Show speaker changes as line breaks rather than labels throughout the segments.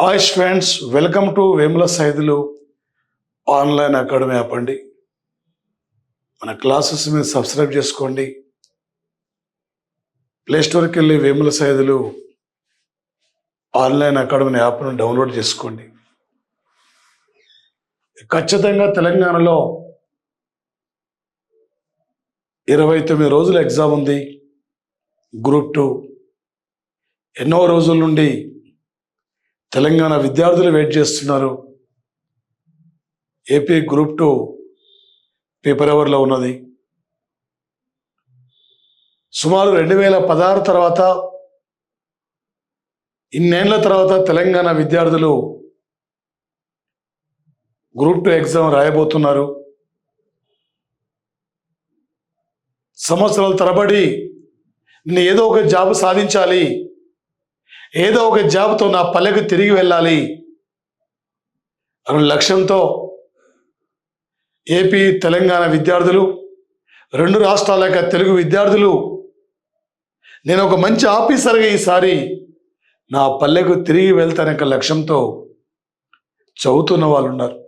Hi friends, welcome to Vemula Saidulu online academy app అండి. మన classes మీద సబ్స్క్రైబ్ చేసుకోండి. ప్లేస్టోర్కి వెళ్ళి వేముల సైదులు ఆన్లైన్ అకాడమీ యాప్ను డౌన్లోడ్ చేసుకోండి. ఖచ్చితంగా తెలంగాణలో 29 రోజుల ఎగ్జామ్ ఉంది. గ్రూప్ 2 ఎన్నో రోజుల నుండి తెలంగాణ విద్యార్థులు వెయిట్ చేస్తున్నారు. ఏపీ గ్రూప్ 2 పేపర్ ఎవర్లో ఉన్నది. సుమారు 2016 తర్వాత ఇన్నేళ్ల తర్వాత తెలంగాణ విద్యార్థులు గ్రూప్ 2 ఎగ్జామ్ రాయబోతున్నారు. సంవత్సరాల తరబడి నేను ఏదో ఒక జాబ్ సాధించాలి, ఏదో ఒక జాబ్తో నా పల్లెకు తిరిగి వెళ్ళాలి అనే లక్ష్యంతో ఏపీ తెలంగాణ విద్యార్థులు, రెండు రాష్ట్రాల యొక్క తెలుగు విద్యార్థులు నేను ఒక మంచి ఆఫీసర్గా ఈసారి నా పల్లెకు తిరిగి వెళ్తాననే లక్ష్యంతో చదువుతున్న వాళ్ళు ఉన్నారు.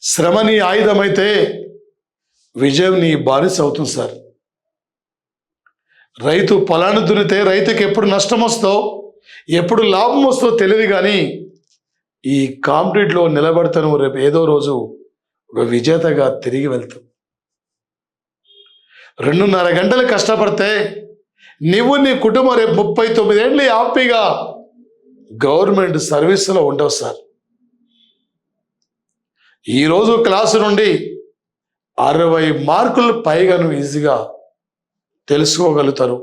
శ్రమ నీ ఆయుధమైతే విజయం నీ బానిస అవుతుంది సార్. రైతు పొలాన్ని దున్నితే రైతుకి ఎప్పుడు నష్టం వస్తో ఎప్పుడు లాభం వస్తో తెలియదు, కానీ ఈ కాంపిటీట్లో నిలబడతాను. రేపు ఏదో రోజు ఒక విజేతగా తిరిగి వెళ్తాం. 2.5 గంటలు కష్టపడితే నువ్వు నీ కుటుంబం రేపు 39 ఏళ్ళు హ్యాపీగా గవర్నమెంట్ సర్వీస్లో ఉండవు సార్. ఈరోజు క్లాసు నుండి 60 మార్కులు పైగా నువ్వు ఈజీగా తెలుసుకోగలుగుతారు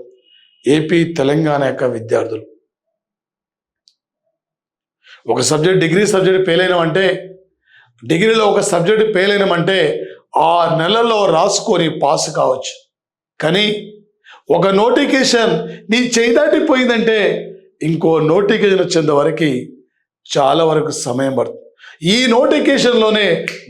ఏపీ తెలంగాణ యొక్క విద్యార్థులు. ఒక సబ్జెక్ట్ డిగ్రీ సబ్జెక్ట్ ఫెయిల్ అయినామంటే, డిగ్రీలో ఒక సబ్జెక్ట్ ఫెయిల్ అయినామంటే 6 నెలల్లో రాసుకొని పాస్ కావచ్చు. కానీ ఒక నోటిఫికేషన్ నీ చేయి దాటిపోయిందంటే ఇంకో నోటిఫికేషన్ వచ్చేంత వరకు చాలా వరకు సమయం పడుతుంది. ఈ నోటిఫికేషన్లోనే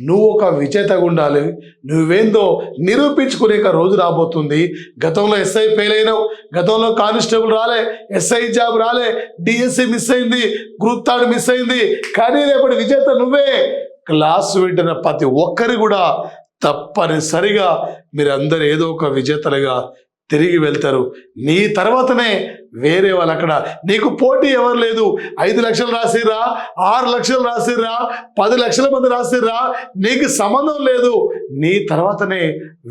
నువ్వు ఒక విజేతగా ఉండాలి. నువ్వేందో నిరూపించుకునే రోజు రాబోతుంది. గతంలో ఎస్ఐ ఫెయిల్ అయినావు, గతంలో కానిస్టేబుల్ రాలే, ఎస్ఐ జాబ్ రాలే, డిఎస్సి మిస్ అయింది, గ్రూప్ 3 మిస్ అయింది. కానీ రేపటి విజేత నువ్వే. క్లాసు వింటున్న ప్రతి ఒక్కరు కూడా తప్పనిసరిగా మీరందరూ ఏదో ఒక విజేతలుగా తిరిగి వెళ్తారు. నీ తర్వాతనే వేరే వాళ్ళు. అక్కడ నీకు పోటీ ఎవరు లేదు. 5 లక్షలు రాసిర్రా, 6 లక్షలు రాసిర్రా, 10 లక్షల మంది రాసిర్రా, నీకు సంబంధం లేదు. నీ తర్వాతనే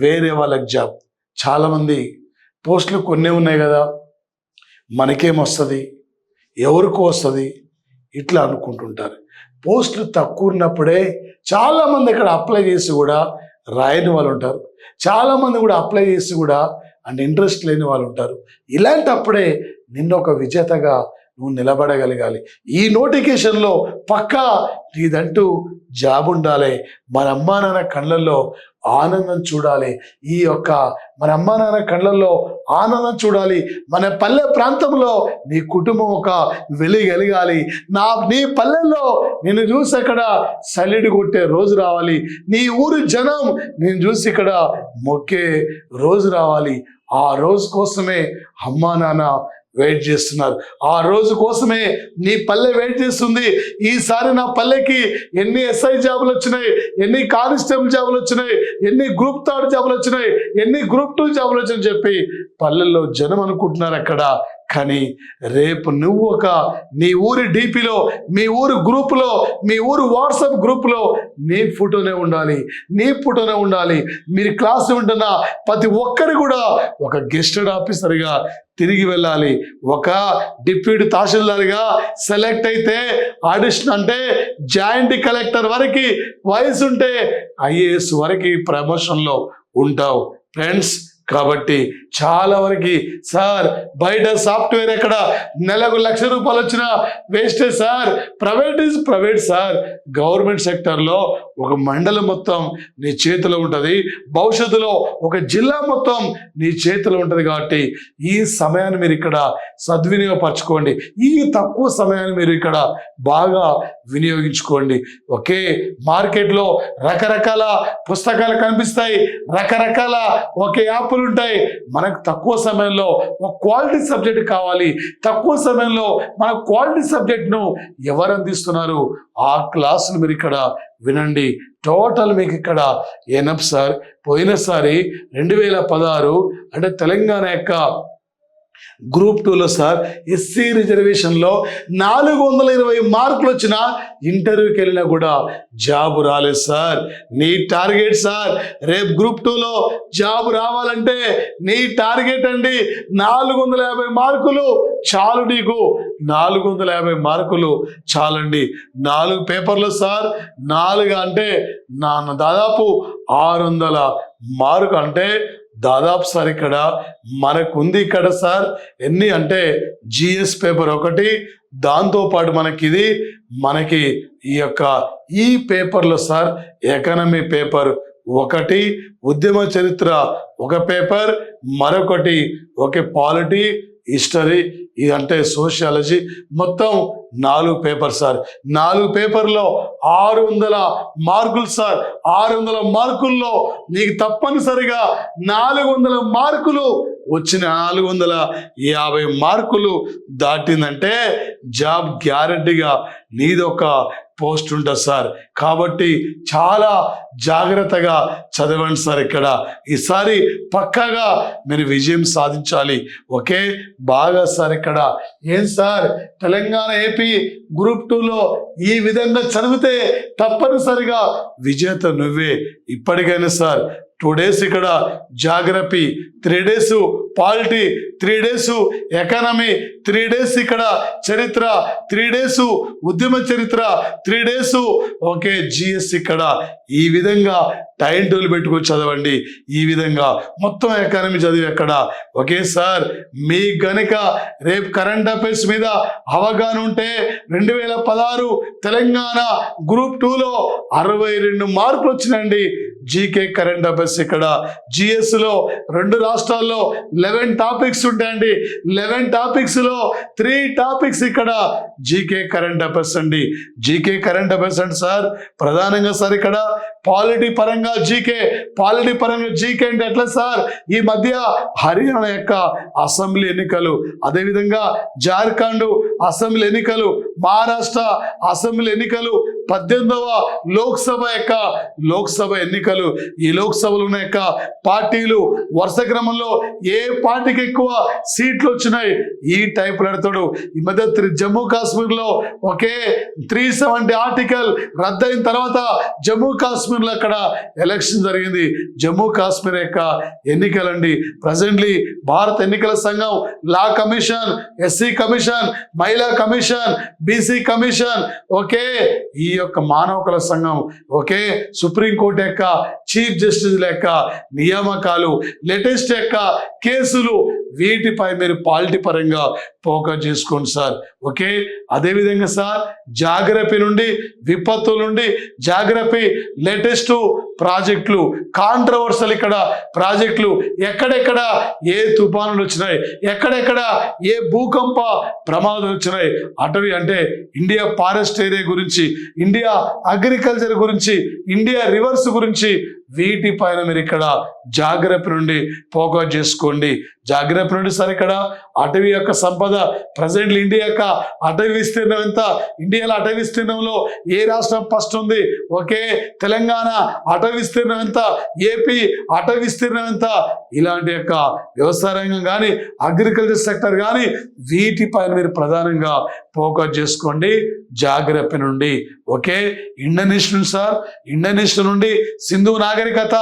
వేరే వాళ్ళకి జాబ్. చాలామంది పోస్టులు కొన్ని ఉన్నాయి కదా, మనకేమొస్తుంది, ఎవరికో వస్తుంది, ఇట్లా అనుకుంటుంటారు. పోస్టులు తక్కువ ఉన్నప్పుడే చాలామంది ఇక్కడ అప్లై చేసి కూడా రాయని వాళ్ళు ఉంటారు. చాలామంది కూడా అప్లై చేసి కూడా అండ్ ఇంట్రెస్ట్ లేని వాళ్ళు ఉంటారు. ఇలాంటప్పుడే నిన్న ఒక విజేతగా నువ్వు నిలబడగలగాలి. ఈ నోటిఫికేషన్లో పక్కా నీదంటూ జాబ్ ఉండాలి. మన అమ్మా నాన్న కళ్ళల్లో ఆనందం చూడాలి. మన అమ్మా నాన్న కళ్ళల్లో ఆనందం చూడాలి. మన పల్లె ప్రాంతంలో నీ కుటుంబం ఒక వెలుగెలగాలి. నీ పల్లెల్లో నేను చూసి అక్కడ సలిడి కొట్టే రోజు రావాలి. నీ ఊరి జనం నేను చూసి ఇక్కడ మొక్కే రోజు రావాలి. ఆ రోజు కోసమే అమ్మా నాన్న వెయిట్ చేస్తున్నారు. ఆ రోజు కోసమే నీ పల్లె వెయిట్ చేస్తుంది. ఈసారి నా పల్లెకి ఎన్ని ఎస్ఐ జాబులు వచ్చినాయి, ఎన్ని కానిస్టేబుల్ జాబులు వచ్చినాయి, ఎన్ని గ్రూప్ 3 జాబులు వచ్చినాయి, ఎన్ని గ్రూప్ 2 జాబులు వచ్చాయని చెప్పి పల్లెల్లో జనం అనుకుంటున్నారు అక్కడ. కానీ రేపు నువ్వు నీ ఊరి డీపీలో, మీ ఊరు గ్రూపులో, మీ ఊరు వాట్సాప్ గ్రూపులో నీ ఫోటోనే ఉండాలి, నీ ఫోటోనే ఉండాలి. మీరు క్లాస్ ఉంటున్న ప్రతి ఒక్కరు కూడా ఒక గెస్టెడ్ ఆఫీసర్గా తిరిగి వెళ్ళాలి. ఒక డిప్యూటీ తహసీల్దార్గా సెలెక్ట్ అయితే ఆడిషన్ అంటే జాయింట్ కలెక్టర్ వరకు వయసు ఉంటే ఐఏఎస్ వరకు ప్రమోషన్లో ఉంటావు ఫ్రెండ్స్. కాబట్టి చాలా వరకు సార్ బయట సాఫ్ట్వేర్ ఎక్కడ నెలకు ₹1,00,000 వచ్చినా వేస్టే sir. Private is private sir. Government సెక్టర్లో ఒక మండలం మొత్తం నీ చేతిలో ఉంటుంది. భవిష్యత్తులో ఒక జిల్లా మొత్తం నీ చేతిలో ఉంటుంది. కాబట్టి ఈ సమయాన్ని మీరు ఇక్కడ సద్వినియోగపరచుకోండి. ఈ తక్కువ సమయాన్ని మీరు ఇక్కడ బాగా వినియోగించుకోండి. ఒకే మార్కెట్లో రకరకాల పుస్తకాలు కనిపిస్తాయి, రకరకాల ఒకే యాప్లు ఉంటాయి. మనకు తక్కువ సమయంలో ఒక క్వాలిటీ సబ్జెక్ట్ కావాలి, తక్కువ సమయంలో మన క్వాలిటీ సబ్జెక్ట్ను ఎవరు అందిస్తున్నారు ఆ క్లాసులు మీరు ఇక్కడ వినండి. టోటల్ మీకు ఇక్కడ ఎనఫ్ సార్. పోయినసారి 2016 అంటే తెలంగాణ యొక్క గ్రూప్ 2లో సార్ ఎస్సీ రిజర్వేషన్లో 420 మార్కులు వచ్చిన ఇంటర్వ్యూకి వెళ్ళినా కూడా జాబ్ రాలేదు సార్. నీ టార్గెట్ సార్, రేపు గ్రూప్ 2లో జాబ్ రావాలంటే నీ టార్గెట్ అండి 450 మార్కులు చాలు. నీకు 450 మార్కులు చాలండి. 4 పేపర్లు సార్, 4 అంటే దాదాపు 600 మార్కు అంటే దాదాపు సార్ ఇక్కడ మనకుంది ఇక్కడ సార్ ఎన్ని అంటే జిఎస్ పేపర్ ఒకటి, దాంతోపాటు మనకి ఈ యొక్క ఈ పేపర్లో సార్ ఎకానమీ పేపర్ ఒకటి, ఉద్యమ చరిత్ర ఒక పేపర్, మరొకటి పాలిటీ, హిస్టరీ, ఇదంటే సోషియాలజీ, మొత్తం 4 పేపర్ సార్. 4 పేపర్లో 600 మార్కులు సార్. 600 మార్కుల్లో నీకు తప్పనిసరిగా 400 మార్కులు వచ్చిన 450 మార్కులు దాటిందంటే జాబ్ గ్యారెంటీగా నీదొక పోస్ట్ ఉంటుంది సార్. కాబట్టి చాలా జాగ్రత్తగా చదవండి సార్. ఇక్కడ ఈసారి పక్కాగా మీరు విజయం సాధించాలి. ఓకే, బాగా సార్. ఇక్కడ ఏం సార్, తెలంగాణ ఏపీ గ్రూప్ 2లో ఈ విధంగా చదివితే తప్పనిసరిగా విజేత నువ్వే. ఇప్పటికైనా సార్ 2 days ఇక్కడ geography, 3 days polity, 3 days economy, 3 days ఇక్కడ చరిత్ర, 3 days ఉద్యమ చరిత్ర, 3 days జిఎస్. ఇక్కడ ఈ విధంగా టైం టేబుల్ పెట్టుకొని చదవండి. ఈ విధంగా మొత్తం ఎకానమీ చదివి అక్కడ ఓకే సార్. మీ గనుక రేపు కరెంట్ అఫైర్స్ మీద అవగాహన ఉంటే 2016 తెలంగాణ గ్రూప్ 2లో 62 మార్కులు వచ్చినాయండి. జీకే కరెంట్ అఫైర్స్ ఇక్కడ జిఎస్ లో 2 రాష్ట్రాల్లో 11 టాపిక్స్ ఉంటాయండి. 11 టాపిక్స్ లో 3 టాపిక్స్ ఇక్కడ జీకే కరెంట్ అఫైర్స్ అండి. జీకే కరెంట్ అఫైర్స్ అంటే సార్ ప్రధానంగా సార్ ఇక్కడ పాలిటీ పరంగా జీకే, పాలిటీ పరంగా జీకే అంటే ఎట్లా సార్, ఈ మధ్య హర్యానా యొక్క అసెంబ్లీ ఎన్నికలు, అదేవిధంగా జార్ఖండ్ అసెంబ్లీ ఎన్నికలు, మహారాష్ట్ర అసెంబ్లీ ఎన్నికలు, 18వ లోక్సభ ఎన్నికలు. ఈ లోక్సభలో ఉన్న యొక్క పార్టీలు వరుస క్రమంలో ఏ పార్టీకి ఎక్కువ సీట్లు వచ్చినాయి ఈ టైప్ పెడతాడు. ఈ మధ్య జమ్మూ కాశ్మీర్లో 370 ఆర్టికల్ రద్దయిన తర్వాత జమ్మూ కాశ్మీర్లో అక్కడ ఎలక్షన్ జరిగింది. జమ్మూ కాశ్మీర్ యొక్క ఎన్నికలండి. ప్రజెంట్లీ భారత ఎన్నికల సంఘం, లా కమిషన్, ఎస్సీ కమిషన్, మహిళా కమిషన్, బీసీ కమిషన్, ఈ యొక్క మానవ హక్కుల సంఘం, సుప్రీంకోర్టు యొక్క చీఫ్ జస్టిస్ యొక్క నియామకాలు, లేటెస్ట్ యొక్క కేసులు, వీటిపై మీరు పాలిటీ పరంగా ఫోకస్ చేసుకోండి సార్. అదేవిధంగా సార్ జాగ్రఫీ నుండి, విపత్తుల నుండి జాగ్రఫీ, లేటెస్ట్ ప్రాజెక్టులు, కాంట్రవర్సల్ ఇక్కడ ప్రాజెక్టులు, ఎక్కడెక్కడ ఏ తుఫానులు వచ్చినాయి, ఎక్కడెక్కడ ఏ భూకంప ప్రమాదాలు వచ్చినాయి, అటవీ అంటే ఇండియా ఫారెస్ట్ ఏరియా గురించి, ఇండియా అగ్రికల్చర్ గురించి, ఇండియా రివర్స్ గురించి, వీటిపైన మీరు ఇక్కడ జాగ్రఫీ నుండి ఫోకస్ చేసుకోండి. జాగ్రఫీ నుండి సార్ ఇక్కడ అటవీ యొక్క సంపద, ప్రజెంట్ ఇండియా యొక్క అటవీ విస్తీర్ణం ఎంత, ఇండియాలో అటవీ విస్తీర్ణంలో ఏ రాష్ట్రం ఫస్ట్ ఉంది, తెలంగాణ అటవీ విస్తీర్ణం ఎంత, ఏపీ అటవీ విస్తీర్ణం ఎంత, ఇలాంటి యొక్క వ్యవసాయ రంగం కానీ, అగ్రికల్చర్ సెక్టర్ కానీ, వీటిపైన మీరు ప్రధానంగా ఫోకస్ చేసుకోండి జాగ్రఫీ నుండి. Indian history sir, Indian history నుండి సింధు నాగరికత,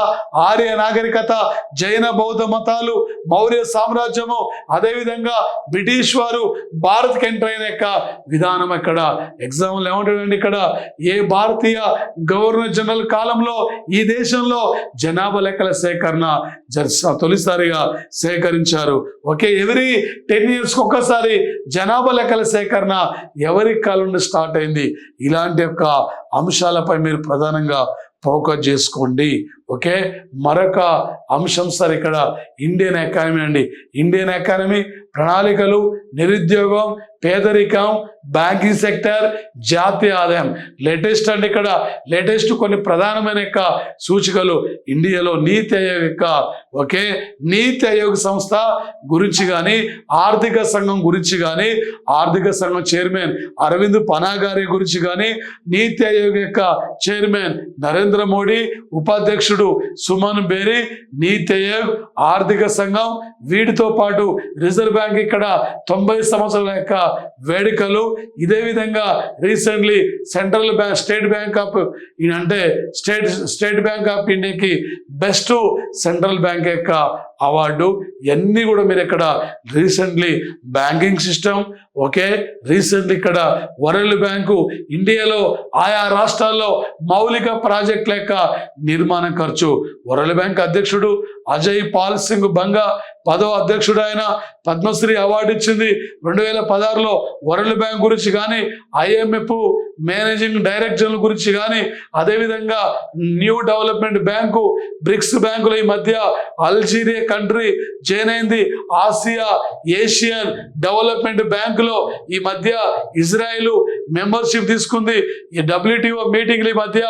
ఆర్య నాగరికత, జైన బౌద్ధ మతాలు, మౌర్య సామ్రాజ్యము, అదేవిధంగా బ్రిటిష్ వారు భారత్కి ఎంటర్ అయిన యొక్క విధానం. ఇక్కడ ఎగ్జాంపుల్ ఏమంటాడండి, ఇక్కడ ఏ భారతీయ గవర్నర్ జనరల్ కాలంలో ఈ దేశంలో జనాభా లెక్కల సేకరణ తొలిసారిగా సేకరించారు. ఎవరీ 10 years ఒక్కసారి జనాభా లెక్కల సేకరణ ఎవరి కాలం నుండి స్టార్ట్ అయింది. ఇలాంటి యొక్క అంశాలపై మీరు ప్రధానంగా ఫోకస్ చేసుకోండి. మరొక అంశం సార్ ఇక్కడ ఇండియన్ ఎకానమీ అండి. ఇండియన్ ఎకానమీ ప్రణాళికలు, నిరుద్యోగం, పేదరికం, బ్యాంకింగ్ సెక్టర్, జాతీయ ఆదాయం. లేటెస్ట్ అంటే ఇక్కడ లేటెస్ట్ కొన్ని ప్రధానమైన యొక్క సూచికలు ఇండియాలో నీతి ఆయోగ్ యొక్క నీతి ఆయోగ్ సంస్థ గురించి కానీ, ఆర్థిక సంఘం గురించి కానీ, ఆర్థిక సంఘం చైర్మన్ అరవింద్ పనా గారి గురించి కానీ, నీతి ఆయోగ్ యొక్క చైర్మన్ నరేంద్ర మోడీ, ఉపాధ్యక్షుడు సుమన్ బేరీ, నీతి ఆయోగ్, ఆర్థిక సంఘం, వీటితో పాటు రిజర్వ్ బ్యాంక్ ఇక్కడ 90 సంవత్సరాల యొక్క వేడుకలు. ఇదే విధంగా recently central bank state bank of ఇండియాకి బెస్ట్ సెంట్రల్ బ్యాంక్ యొక్క అవార్డు. ఇవన్నీ కూడా మీరు ఇక్కడ రీసెంట్లీ బ్యాంకింగ్ సిస్టమ్ రీసెంట్లీ ఇక్కడ వరల్డ్ బ్యాంకు ఇండియాలో ఆయా రాష్ట్రాల్లో మౌలిక ప్రాజెక్టుల యొక్క నిర్మాణ ఖర్చు. వరల్డ్ బ్యాంక్ అధ్యక్షుడు అజయ్ పాల్ సింగ్ బంగా 10వ అధ్యక్షుడు, ఆయన పద్మశ్రీ అవార్డు ఇచ్చింది 2016లో. వరల్డ్ బ్యాంక్ గురించి కానీ, IMF మేనేజింగ్ డైరెక్టర్ల గురించి కానీ, అదేవిధంగా న్యూ డెవలప్మెంట్ బ్యాంకు, బ్రిక్స్ బ్యాంకుల ఈ మధ్య అల్జీరియా కంట్రీ జాయిన్ అయింది. ఏషియన్ డెవలప్మెంట్ బ్యాంకులో ఈ మధ్య ఇజ్రాయిల్ మెంబర్షిప్ తీసుకుంది. ఈ WTO మీటింగ్లు ఈ మధ్య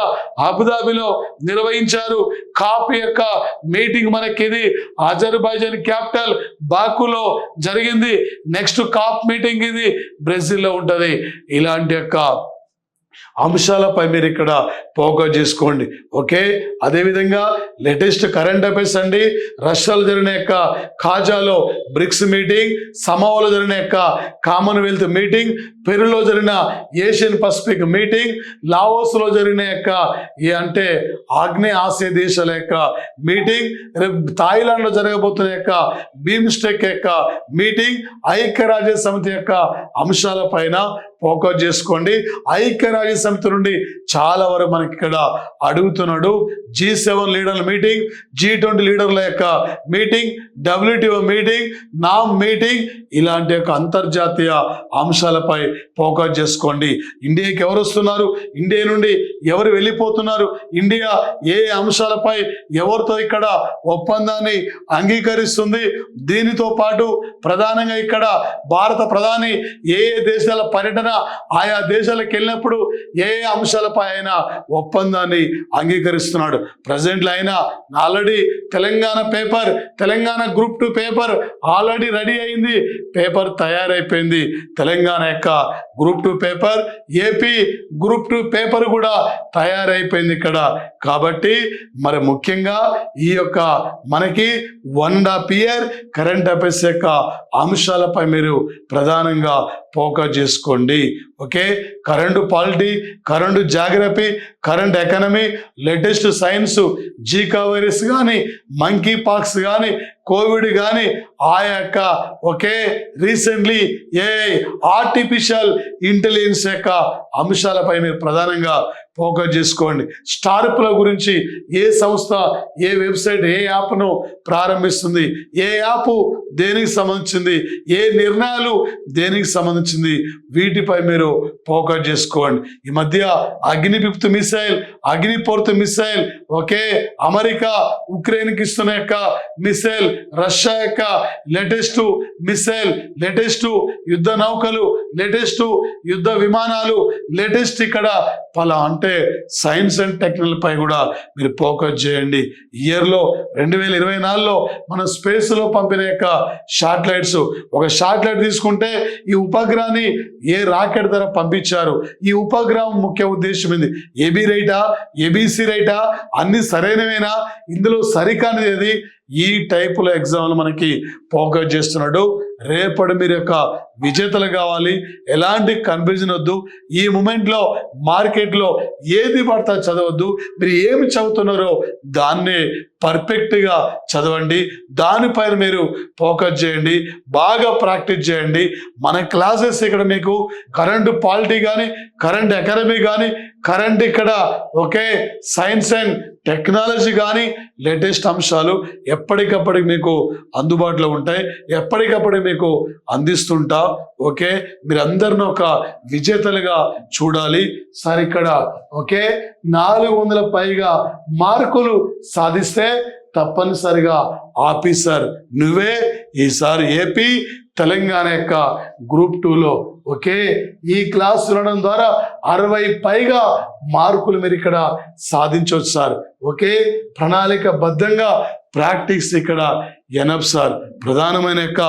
అబుదాబిలో నిర్వహించారు. కాప్ యొక్క మీటింగ్ మనకి ఇది అజర్బైజాన్ క్యాపిటల్ బాకులో జరిగింది. నెక్స్ట్ కాప్ మీటింగ్ ఇది బ్రెజిల్లో ఉంటుంది. ఇలాంటి యొక్క అంశాలపై మీరు ఇక్కడ ఫోకస్ చేసుకోండి. అదేవిధంగా లేటెస్ట్ కరెంట్ అఫైర్స్ అండి. రష్యాలో జరిగిన యొక్క ఖాజాలో బ్రిక్స్ మీటింగ్, సమోలో జరిగిన యొక్క కామన్వెల్త్ మీటింగ్, పెరులో జరిగిన ఏషియన్ పసిఫిక్ మీటింగ్, లావోస్లో జరిగిన యొక్క ఆగ్నేయ ఆసియా దేశాల యొక్క మీటింగ్, రేపు థాయిలాండ్లో జరగబోతున్న యొక్క బీమ్స్టెక్ యొక్క మీటింగ్, ఐక్యరాజ్య సమితి యొక్క అంశాలపైన ఫోకస్ చేసుకోండి. ఐక్యరాజ్య సమితి నుండి చాలా వరకు మనకి ఇక్కడ అడుగుతున్నాడు. G7 లీడర్ల మీటింగ్, G20 లీడర్ల యొక్క మీటింగ్, WTO మీటింగ్, నామ్ మీటింగ్, ఇలాంటి యొక్క అంతర్జాతీయ అంశాలపై ఫోకస్ చేసుకోండి. ఇండియాకి ఎవరు వస్తున్నారు, ఇండియా నుండి ఎవరు వెళ్ళిపోతున్నారు, ఇండియా ఏ అంశాలపై ఎవరితో ఇక్కడ ఒప్పందాన్ని అంగీకరిస్తుంది, దీనితో పాటు ప్రధానంగా ఇక్కడ భారత ప్రధాని ఏ దేశాల పర్యటన, ఆయా దేశాలకు వెళ్ళినప్పుడు ఏ అంశాలపై ఆయన ఒప్పందాన్ని అంగీకరిస్తున్నాడు. ప్రజెంట్లో ఆయన already Telangana group 2 paper already ready అయింది, పేపర్ తయారైపోయింది. తెలంగాణ యొక్క group 2 paper, AP group 2 paper కూడా తయారైపోయింది ఇక్కడ. కాబట్టి మరి ముఖ్యంగా ఈ యొక్క మనకి 1.5 year కరెంట్ అఫైర్స్ యొక్క అంశాలపై మీరు ప్రధానంగా ఫోకస్ చేసుకోండి. Current polity, current geography, current economy, latest science, జీకా virus కానీ, మంకీ పాక్స్ కానీ, కోవిడ్ కానీ, ఆ యొక్క రీసెంట్లీ ఆర్టిఫిషియల్ ఇంటెలిజెన్స్ యొక్క అంశాలపై మీరు ప్రధానంగా ఫోకస్ చేసుకోండి. స్టార్ట్అప్ల గురించి ఏ సంస్థ, ఏ వెబ్సైట్, ఏ యాప్ను ప్రారంభిస్తుంది, ఏ యాప్ దేనికి సంబంధించింది, ఏ నిర్ణయాలు దేనికి సంబంధించింది, వీటిపై మీరు ఫోకస్ చేసుకోండి. ఈ మధ్య అగ్ని-5 మిసైల్, అగ్ని-4 మిసైల్, అమెరికా ఉక్రెయిన్కి ఇస్తున్న యొక్క మిసైల్, రష్యా యొక్క లేటెస్ట్ మిసైల్, లేటెస్ట్ యుద్ధ నౌకలు, లేటెస్ట్ యుద్ధ విమానాలు, లేటెస్ట్ ఇక్కడ సైన్స్ అండ్ టెక్నాలజీ పై కూడా మీరు ఫోకస్ చేయండి. ఇయర్లో 2024లో మనం స్పేస్లో పంపిన యొక్క శాటిలైట్స్, ఒక శాటిలైట్ తీసుకుంటే ఈ ఉపగ్రహాన్ని ఏ రాకెట్ ద్వారా పంపించారు, ఈ ఉపగ్రహం ముఖ్య ఉద్దేశం ఏంది, ఏబీ రైటా, ఏబీసీ రైటా, అన్ని సరైనవేనా, ఇందులో సరికానిది ఏది, ఈ టైపుల ఎగ్జామ్లు మనకి ఫోకస్ చేస్తున్నాడు. రేపటి మీరు యొక్క విజేతలు కావాలి, ఎలాంటి కన్ఫ్యూజన్ వద్దు. ఈ మూమెంట్లో మార్కెట్లో ఏది పడతా చదవద్దు, మీరు ఏమి చదువుతున్నారో దాన్నే పర్ఫెక్ట్గా చదవండి, దానిపైన మీరు ఫోకస్ చేయండి, బాగా ప్రాక్టీస్ చేయండి. మన క్లాసెస్ ఇక్కడ మీకు కరెంట్ పాలిటీ కానీ, కరెంట్ ఎకానమీ కానీ, కరెంట్ ఇక్కడ సైన్స్ అండ్ టెక్నాలజీ కానీ, లేటెస్ట్ అంశాలు ఎప్పటికప్పటికి మీకు అందుబాటులో ఉంటాయి, ఎప్పటికప్పుడు మీకు అందిస్తుంటా. మీరందరిని ఒక విజేతలుగా చూడాలి సార్. ఇక్కడ 400 పైగా మార్కులు సాధిస్తే తప్పనిసరిగా ఆఫీసర్ నువ్వే ఈసారి ఏపీ తెలంగాణ యొక్క గ్రూప్ 2లో ఓకే, ఈ క్లాస్ వినడం ద్వారా 60 పైగా మార్కులు మీరు ఇక్కడ సాధించవచ్చు సార్. ఓకే, ప్రణాళికబద్ధంగా ప్రాక్టీస్ ఇక్కడ ఎనఫ్ సార్. ప్రధానమైన యొక్క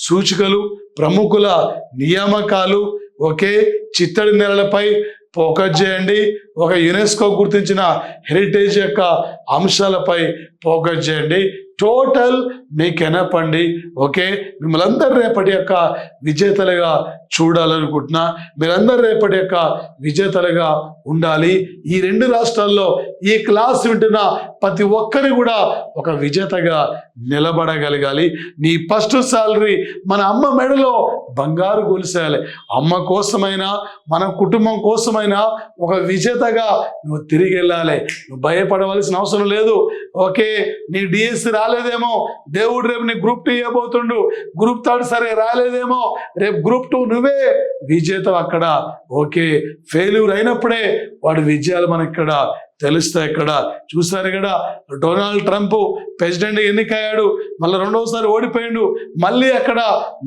సూచికలు, ప్రముఖుల నియామకాలు, ఓకే, చిత్తడి నేలలపై ఫోకస్ చేయండి. ఒక యునెస్కో గుర్తించిన హెరిటేజ్ యొక్క అంశాలపై ఫోకస్ చేయండి. టోటల్ మీకు ఎనఫ్ అండి. ఓకే, మిమ్మల్ని అందరూ రేపటి యొక్క విజేతలుగా చూడాలనుకుంటున్నా. మీరందరూ రేపటి యొక్క విజేతలుగా ఉండాలి. ఈ 2 రాష్ట్రాల్లో ఈ క్లాస్ వింటున్న ప్రతి ఒక్కరి కూడా ఒక విజేతగా నిలబడగలగాలి. నీ ఫస్ట్ సాలరీ మన అమ్మ మెడలో బంగారు గొలుసేయాలి. అమ్మ కోసమైనా మన కుటుంబం కోసమైనా ఒక విజేతగా నువ్వు తిరిగి వెళ్ళాలి. నువ్వు భయపడవలసిన అవసరం లేదు. ఓకే, నీ డిఎస్సి రాలేదేమో, దేవుడు రేపు నీ గ్రూప్ 2 ఇవ్వబోతుండు. గ్రూప్ 3 సరే రాలేదేమో, రేపు గ్రూప్ 2 నువ్వే విజేత అక్కడ. ఓకే, ఫెయిల్యూర్ అయినప్పుడే వాడి విజయాలు మనకి ఇక్కడ తెలుస్తాయి. ఇక్కడ చూసారు కదా, డొనాల్డ్ ట్రంప్ ప్రెసిడెంట్ ఎన్నికయ్యాడు, మళ్ళీ 2వసారి ఓడిపోయాడు, మళ్ళీ అక్కడ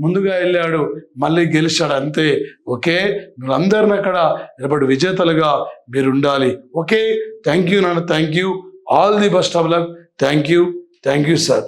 ముందుగా వెళ్ళాడు, మళ్ళీ గెలిచాడు, అంతే. ఓకే, మీరందరిని అక్కడ రేపటి విజేతలుగా మీరు ఉండాలి. ఓకే, థ్యాంక్ యూ నాన్న, thank you, all the best of luck. Thank you sir.